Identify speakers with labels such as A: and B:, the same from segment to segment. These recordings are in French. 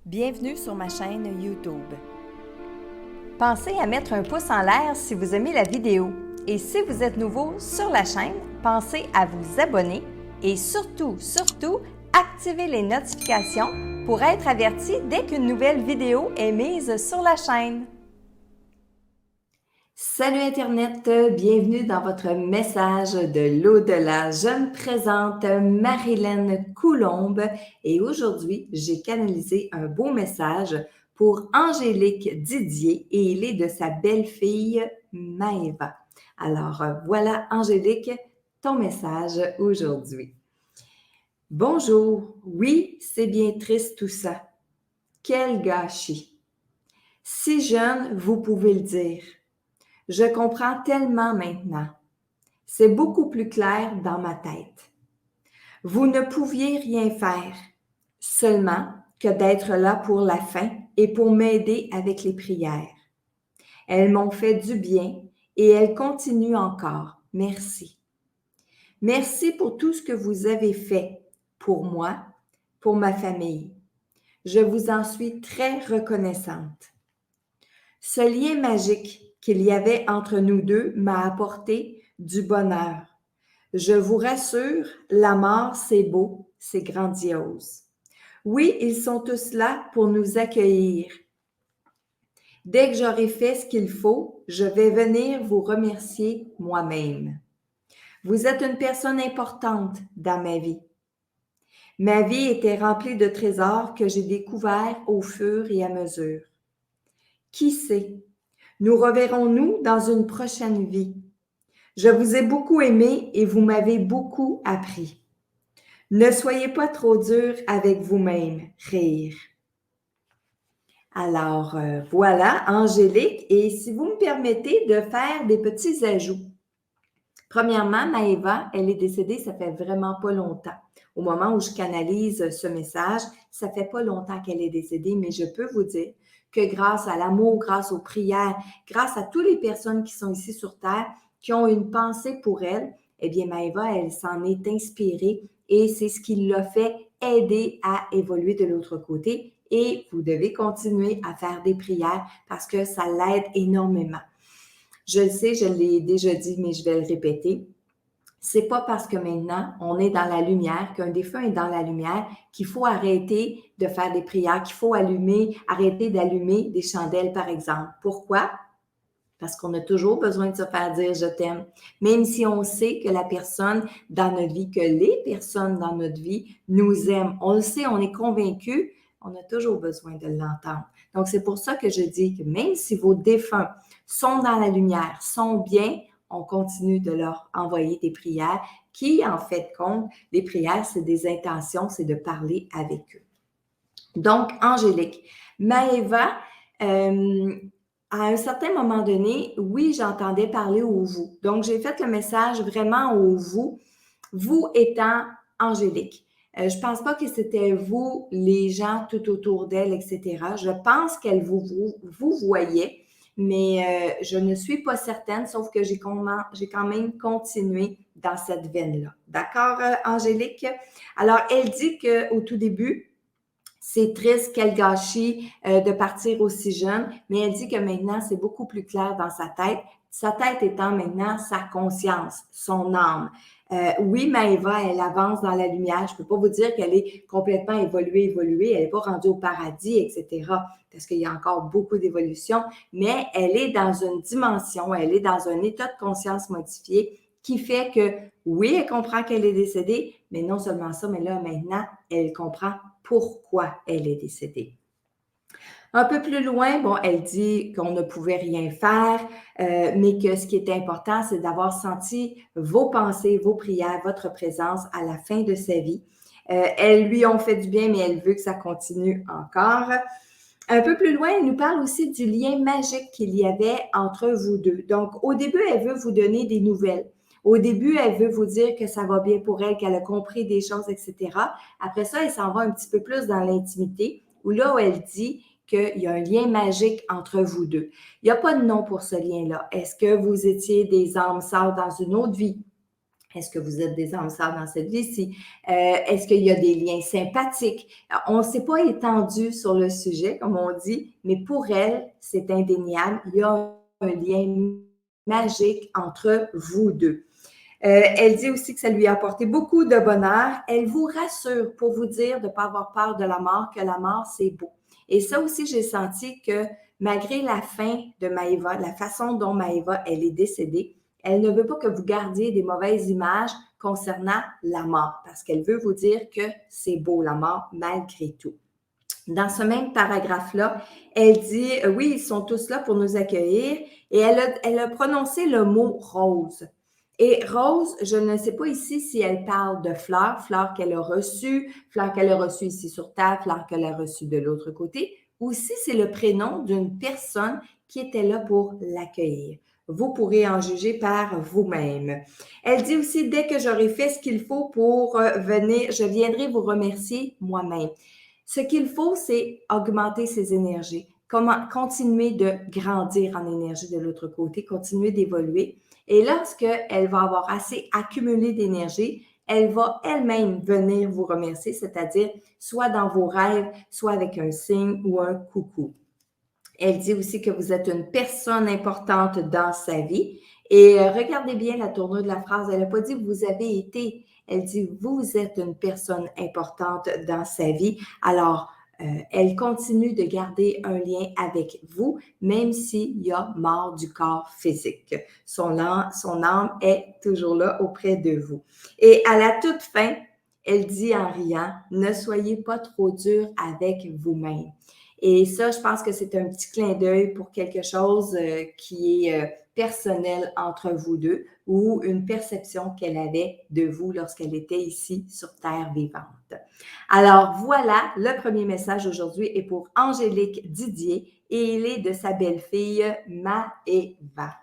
A: Bienvenue sur ma chaîne YouTube. Pensez à mettre un pouce en l'air si vous aimez la vidéo. Et si vous êtes nouveau sur la chaîne, pensez à vous abonner et surtout, activez les notifications pour être averti dès qu'une nouvelle vidéo est mise sur la chaîne. Salut Internet, bienvenue dans votre message de l'au-delà. Je me présente Marilyn Coulombe et aujourd'hui, j'ai canalisé un beau message pour Angélique Didier et il est de sa belle-fille Maëva. Alors voilà Angélique, ton message aujourd'hui. Bonjour, oui, c'est bien triste tout ça. Quel gâchis. Si jeune, vous pouvez le dire. Je comprends tellement maintenant. C'est beaucoup plus clair dans ma tête. Vous ne pouviez rien faire, seulement que d'être là pour la fin et pour m'aider avec les prières. Elles m'ont fait du bien et elles continuent encore. Merci. Merci pour tout ce que vous avez fait pour moi, pour ma famille. Je vous en suis très reconnaissante. Ce lien magique qu'il y avait entre nous deux m'a apporté du bonheur. Je vous rassure, la mort, c'est beau, c'est grandiose. Oui, ils sont tous là pour nous accueillir. Dès que j'aurai fait ce qu'il faut, je vais venir vous remercier moi-même. Vous êtes une personne importante dans ma vie. Ma vie était remplie de trésors que j'ai découverts au fur et à mesure. Qui sait? Nous reverrons-nous dans une prochaine vie. Je vous ai beaucoup aimé et vous m'avez beaucoup appris. Ne soyez pas trop dur avec vous-même, rire. Alors, voilà, Angélique, et si vous me permettez de faire des petits ajouts. Premièrement, Maëva, elle est décédée, ça fait vraiment pas longtemps. Au moment où je canalise ce message, ça fait pas longtemps qu'elle est décédée, mais je peux vous dire que grâce à l'amour, grâce aux prières, grâce à toutes les personnes qui sont ici sur Terre, qui ont une pensée pour elle, eh bien, Maëva, elle s'en est inspirée et c'est ce qui l'a fait aider à évoluer de l'autre côté. Et vous devez continuer à faire des prières parce que ça l'aide énormément. Je le sais, je l'ai déjà dit, mais je vais le répéter. C'est pas parce que maintenant on est dans la lumière, qu'un défunt est dans la lumière, qu'il faut arrêter de faire des prières, qu'il faut arrêter d'allumer des chandelles, par exemple. Pourquoi? Parce qu'on a toujours besoin de se faire dire « je t'aime ». Même si on sait que la personne dans notre vie, que les personnes dans notre vie nous aiment. On le sait, on est convaincu, on a toujours besoin de l'entendre. Donc, c'est pour ça que je dis que même si vos défunts sont dans la lumière, sont bien, on continue de leur envoyer des prières qui, en fait, compte, les prières, c'est des intentions, c'est de parler avec eux. Donc, Angélique, Maëva, à un certain moment donné, oui, j'entendais parler au vous. Donc, j'ai fait le message vraiment au vous étant Angélique. Je ne pense pas que c'était vous, les gens tout autour d'elle, etc. Je pense qu'elle vous voyait, mais je ne suis pas certaine, sauf que j'ai quand même continué dans cette veine-là. D'accord, Angélique? Alors, elle dit qu'au tout début, c'est triste, quel gâchis de partir aussi jeune, mais elle dit que maintenant, c'est beaucoup plus clair dans sa tête étant maintenant sa conscience, son âme. Oui, Maëva, elle avance dans la lumière. Je ne peux pas vous dire qu'elle est complètement évoluée. Elle n'est pas rendue au paradis, etc., parce qu'il y a encore beaucoup d'évolution, mais elle est dans une dimension, elle est dans un état de conscience modifié qui fait que, oui, elle comprend qu'elle est décédée, mais non seulement ça, mais là, maintenant, elle comprend pourquoi elle est décédée. Un peu plus loin, bon, elle dit qu'on ne pouvait rien faire, mais que ce qui est important, c'est d'avoir senti vos pensées, vos prières, votre présence à la fin de sa vie. Elles lui ont fait du bien, mais elle veut que ça continue encore. Un peu plus loin, elle nous parle aussi du lien magique qu'il y avait entre vous deux. Donc, au début, elle veut vous donner des nouvelles. Au début, elle veut vous dire que ça va bien pour elle, qu'elle a compris des choses, etc. Après ça, elle s'en va un petit peu plus dans l'intimité, où elle dit qu'il y a un lien magique entre vous deux. Il n'y a pas de nom pour ce lien-là. Est-ce que vous étiez des âmes sœurs dans une autre vie? Est-ce que vous êtes des âmes sœurs dans cette vie-ci? Est-ce qu'il y a des liens sympathiques? On ne s'est pas étendu sur le sujet, comme on dit, mais pour elle, c'est indéniable. Il y a un lien magique entre vous deux. Elle dit aussi que ça lui a apporté beaucoup de bonheur. Elle vous rassure pour vous dire de ne pas avoir peur de la mort, que la mort, c'est beau. Et ça aussi, j'ai senti que malgré la fin de Maëva, la façon dont Maëva, elle est décédée, elle ne veut pas que vous gardiez des mauvaises images concernant la mort, parce qu'elle veut vous dire que c'est beau la mort malgré tout. Dans ce même paragraphe-là, elle dit oui, ils sont tous là pour nous accueillir, et elle a prononcé le mot rose. Et rose, je ne sais pas ici si elle parle de fleurs, fleurs qu'elle a reçues ici sur Terre, fleurs qu'elle a reçues de l'autre côté, ou si c'est le prénom d'une personne qui était là pour l'accueillir. Vous pourrez en juger par vous-même. Elle dit aussi, dès que j'aurai fait ce qu'il faut pour venir, je viendrai vous remercier moi-même. Ce qu'il faut, c'est augmenter ses énergies, continuer de grandir en énergie de l'autre côté, continuer d'évoluer. Et lorsqu'elle va avoir assez accumulé d'énergie, elle va elle-même venir vous remercier, c'est-à-dire soit dans vos rêves, soit avec un signe ou un coucou. Elle dit aussi que vous êtes une personne importante dans sa vie. Et regardez bien la tournure de la phrase. Elle n'a pas dit « vous avez été ». Elle dit « vous êtes une personne importante dans sa vie ». Alors, elle continue de garder un lien avec vous, même s'il y a mort du corps physique. Son âme est toujours là auprès de vous. Et à la toute fin, elle dit en riant « ne soyez pas trop dur avec vous-même ». Et ça, je pense que c'est un petit clin d'œil pour quelque chose qui est personnel entre vous deux ou une perception qu'elle avait de vous lorsqu'elle était ici sur Terre vivante. Alors voilà, le premier message aujourd'hui est pour Angélique Didier et il est de sa belle-fille Maëva.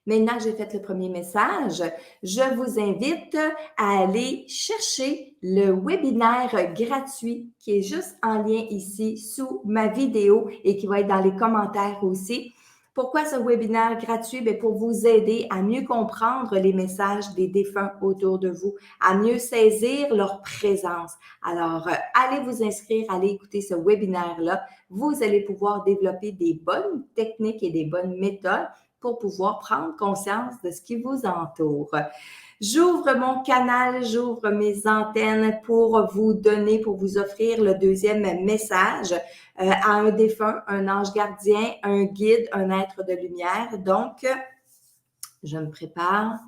A: Maintenant que j'ai fait le premier message, je vous invite à aller chercher le webinaire gratuit qui est juste en lien ici sous ma vidéo et qui va être dans les commentaires aussi. Pourquoi ce webinaire gratuit? Bien, pour vous aider à mieux comprendre les messages des défunts autour de vous, à mieux saisir leur présence. Alors, allez vous inscrire, allez écouter ce webinaire-là. Vous allez pouvoir développer des bonnes techniques et des bonnes méthodes pour pouvoir prendre conscience de ce qui vous entoure. J'ouvre mon canal, j'ouvre mes antennes pour vous donner, pour vous offrir le deuxième message à un défunt, un ange gardien, un guide, un être de lumière. Donc, je me prépare.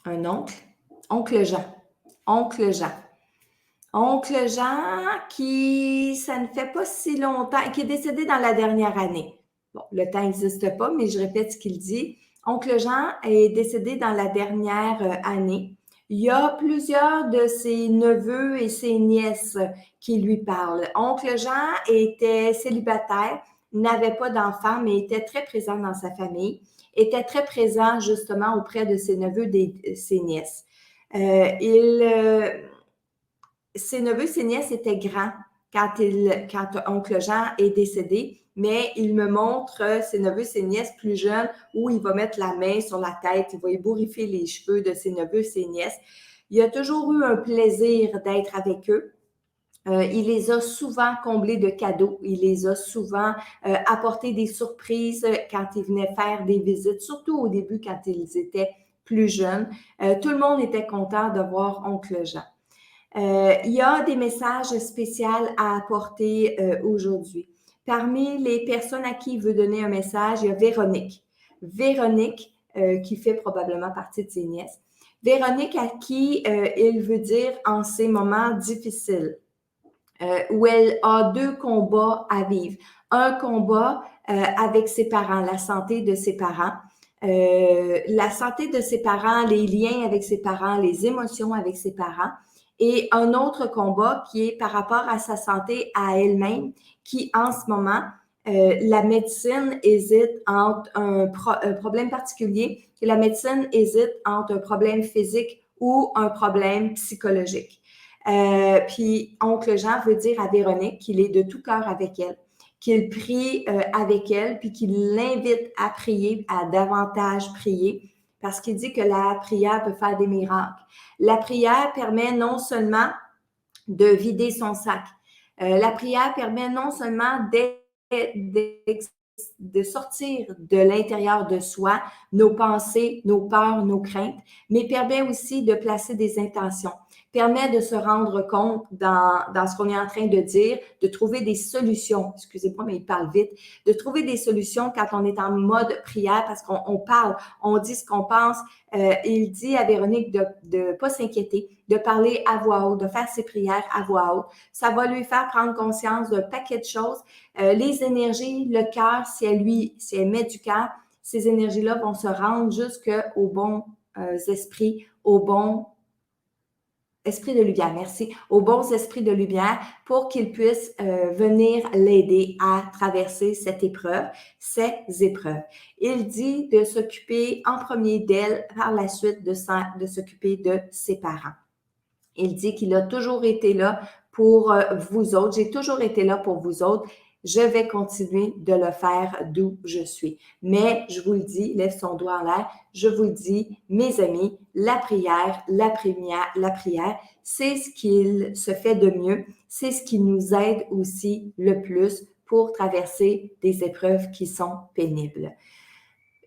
A: Un oncle Jean. Oncle Jean. Oncle Jean, ça ne fait pas si longtemps, qui est décédé dans la dernière année. Bon, le temps n'existe pas, mais je répète ce qu'il dit. Oncle Jean est décédé dans la dernière année. Il y a plusieurs de ses neveux et ses nièces qui lui parlent. Oncle Jean était célibataire, n'avait pas d'enfants, mais était très présent dans sa famille, était très présent justement auprès de ses neveux et ses nièces. Ses neveux, ses nièces étaient grands quand oncle Jean est décédé, mais il me montre ses neveux, ses nièces plus jeunes où il va mettre la main sur la tête, il va ébouriffer les cheveux de ses neveux, ses nièces. Il a toujours eu un plaisir d'être avec eux. Il les a souvent comblés de cadeaux, il les a souvent apporté des surprises quand ils venaient faire des visites, surtout au début quand ils étaient plus jeunes. Tout le monde était content de voir oncle Jean. Il y a des messages spéciaux à apporter aujourd'hui. Parmi les personnes à qui il veut donner un message, il y a Véronique. Véronique, qui fait probablement partie de ses nièces. Véronique à qui il veut dire en ces moments difficiles, où elle a deux combats à vivre. Un combat avec ses parents, la santé de ses parents. La santé de ses parents, les liens avec ses parents, les émotions avec ses parents. Et un autre combat qui est par rapport à sa santé à elle-même, qui en ce moment, la médecine hésite entre un problème particulier, que la médecine hésite entre un problème physique ou un problème psychologique. Puis oncle Jean veut dire à Véronique qu'il est de tout cœur avec elle, qu'il prie avec elle, puis qu'il l'invite à prier, à davantage prier, parce qu'il dit que la prière peut faire des miracles. La prière permet non seulement de vider son sac, la prière permet non seulement de sortir de l'intérieur de soi nos pensées, nos peurs, nos craintes, mais permet aussi de placer des intentions, permet de se rendre compte dans ce qu'on est en train de dire, de trouver des solutions. Excusez-moi, mais il parle vite. De trouver des solutions quand on est en mode prière parce qu'on parle, on dit ce qu'on pense. Il dit à Véronique de ne pas s'inquiéter, de parler à voix haute, de faire ses prières à voix haute. Ça va lui faire prendre conscience d'un paquet de choses. Les énergies, le cœur, si elle met du cœur, ces énergies-là vont se rendre jusqu'aux bons esprits, aux bons esprits de lumière, merci, aux bons esprits de lumière pour qu'ils puissent venir l'aider à traverser cette épreuve, ces épreuves. Il dit de s'occuper en premier d'elle, par la suite de s'occuper de ses parents. Il dit qu'il a toujours été là pour vous autres. J'ai toujours été là pour vous autres. Je vais continuer de le faire d'où je suis. Mais je vous le dis, lève son doigt en l'air, je vous le dis, mes amis, la prière, c'est ce qu'il se fait de mieux. C'est ce qui nous aide aussi le plus pour traverser des épreuves qui sont pénibles.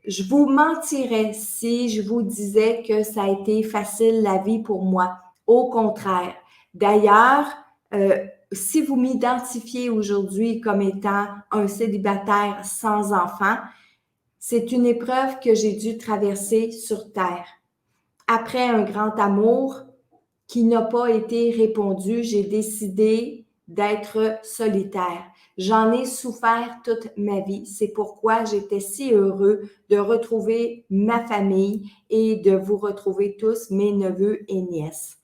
A: Je vous mentirais si je vous disais que ça a été facile la vie pour moi. Au contraire. D'ailleurs, si vous m'identifiez aujourd'hui comme étant un célibataire sans enfant, c'est une épreuve que j'ai dû traverser sur Terre. Après un grand amour qui n'a pas été répondu, j'ai décidé d'être solitaire. J'en ai souffert toute ma vie. C'est pourquoi j'étais si heureux de retrouver ma famille et de vous retrouver tous, mes neveux et nièces.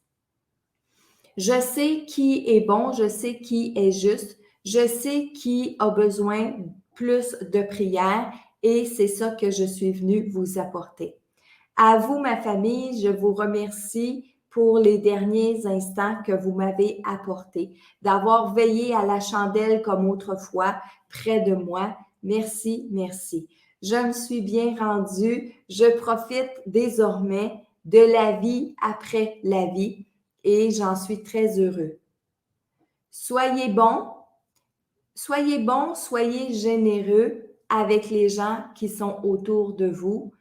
A: Je sais qui est bon, je sais qui est juste, je sais qui a besoin plus de prière et c'est ça que je suis venue vous apporter. À vous, ma famille, je vous remercie pour les derniers instants que vous m'avez apportés, d'avoir veillé à la chandelle comme autrefois près de moi. Merci, merci. Je me suis bien rendue. Je profite désormais de la vie après la vie et j'en suis très heureux. Soyez bons, soyez généreux avec les gens qui sont autour de vous.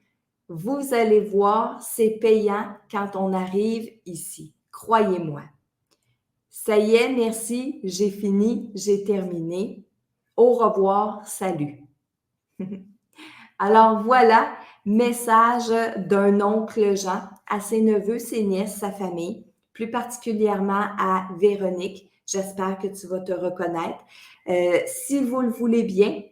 A: Vous allez voir, c'est payant quand on arrive ici. Croyez-moi. Ça y est, merci, j'ai fini, j'ai terminé. Au revoir, salut. Alors voilà, message d'un oncle Jean à ses neveux, ses nièces, sa famille, plus particulièrement à Véronique. J'espère que tu vas te reconnaître. Si vous le voulez bien,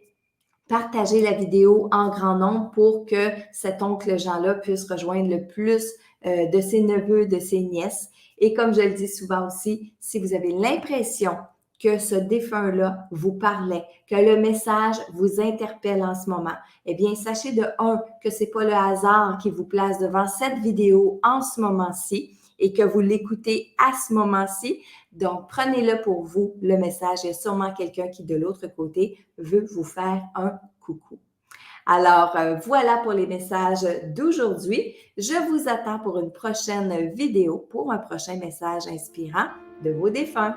A: partagez la vidéo en grand nombre pour que cet oncle Jean-là puisse rejoindre le plus de ses neveux, de ses nièces. Et comme je le dis souvent aussi, si vous avez l'impression que ce défunt-là vous parlait, que le message vous interpelle en ce moment, eh bien, sachez de un que c'est pas le hasard qui vous place devant cette vidéo en ce moment-ci et que vous l'écoutez à ce moment-ci. Donc, prenez-le pour vous, le message. Il y a sûrement quelqu'un qui, de l'autre côté, veut vous faire un coucou. Alors, voilà pour les messages d'aujourd'hui. Je vous attends pour une prochaine vidéo, pour un prochain message inspirant de vos défunts.